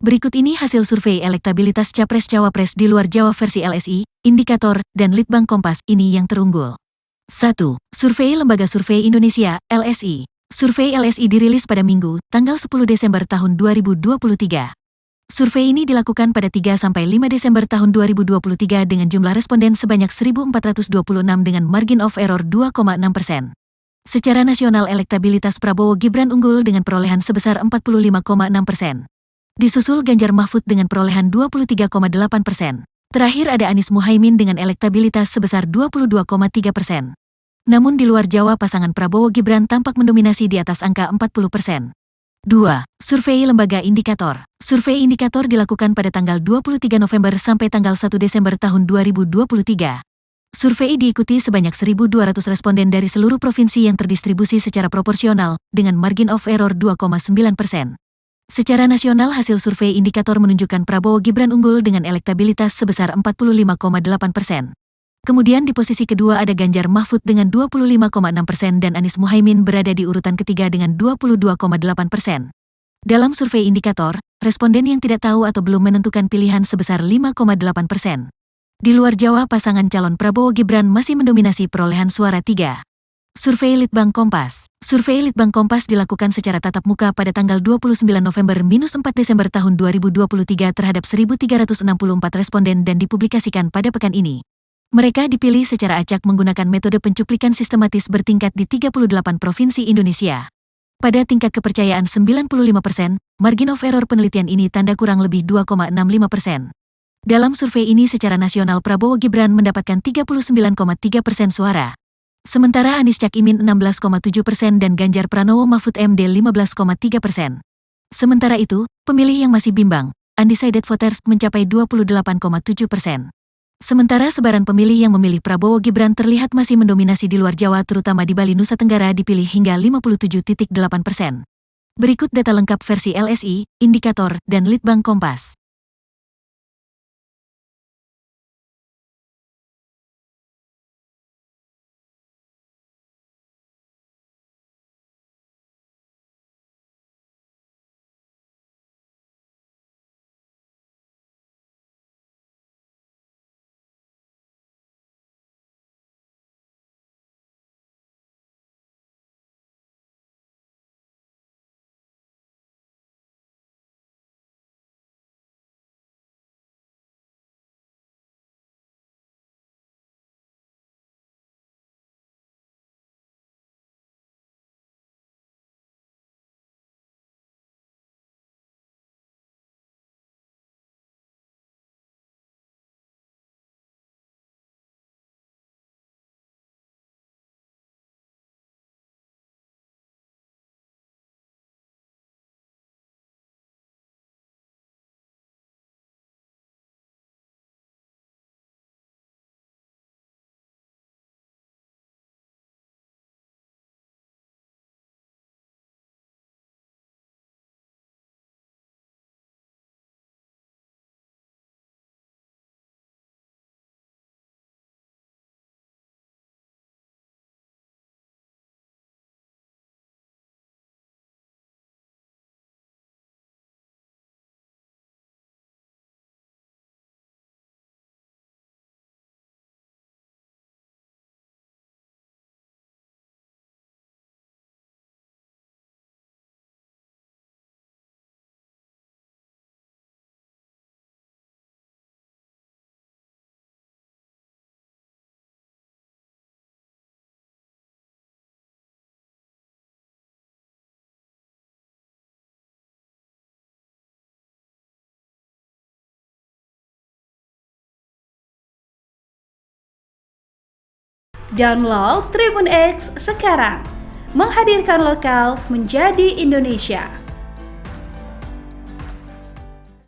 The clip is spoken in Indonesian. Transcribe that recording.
Berikut ini hasil survei elektabilitas Capres-Cawapres di luar Jawa versi LSI, Indikator, dan Litbang Kompas ini yang terunggul. 1. Survei Lembaga Survei Indonesia, LSI. Survei LSI dirilis pada Minggu, tanggal 10 Desember tahun 2023. Survei ini dilakukan pada 3-5 Desember tahun 2023 dengan jumlah responden sebanyak 1.426 dengan margin of error 2,6%. Secara nasional elektabilitas Prabowo Gibran unggul dengan perolehan sebesar 45,6%. Disusul Ganjar Mahfud dengan perolehan 23,8%. Terakhir ada Anies Muhaimin dengan elektabilitas sebesar 22,3%. Namun di luar Jawa pasangan Prabowo Gibran tampak mendominasi di atas angka 40%. 2. Survei Lembaga Indikator. Survei Indikator dilakukan pada tanggal 23 November sampai tanggal 1 Desember tahun 2023. Survei diikuti sebanyak 1.200 responden dari seluruh provinsi yang terdistribusi secara proporsional, dengan margin of error 2,9%. Secara nasional hasil survei Indikator menunjukkan Prabowo Gibran unggul dengan elektabilitas sebesar 45,8%. Kemudian di posisi kedua ada Ganjar Mahfud dengan 25,6% dan Anies Muhaimin berada di urutan ketiga dengan 22,8%. Dalam survei Indikator, responden yang tidak tahu atau belum menentukan pilihan sebesar 5,8%. Di luar Jawa pasangan calon Prabowo Gibran masih mendominasi perolehan suara 3. Survei Litbang Kompas. Survei Litbang Kompas dilakukan secara tatap muka pada tanggal 29 November-4 Desember tahun 2023 terhadap 1.364 responden dan dipublikasikan pada pekan ini. Mereka dipilih secara acak menggunakan metode pencuplikan sistematis bertingkat di 38 provinsi Indonesia. Pada tingkat kepercayaan 95%, margin of error penelitian ini tanda kurang lebih 2,65%. Dalam survei ini secara nasional Prabowo Gibran mendapatkan 39,3% suara. Sementara Anies Cak Imin 16,7% dan Ganjar Pranowo Mahfud MD 15,3%. Sementara itu, pemilih yang masih bimbang, undecided voters mencapai 28,7%. Sementara sebaran pemilih yang memilih Prabowo Gibran terlihat masih mendominasi di luar Jawa terutama di Bali Nusa Tenggara dipilih hingga 57,8%. Berikut data lengkap versi LSI, Indikator, dan Litbang Kompas. Download Tribun X sekarang, menghadirkan lokal menjadi Indonesia.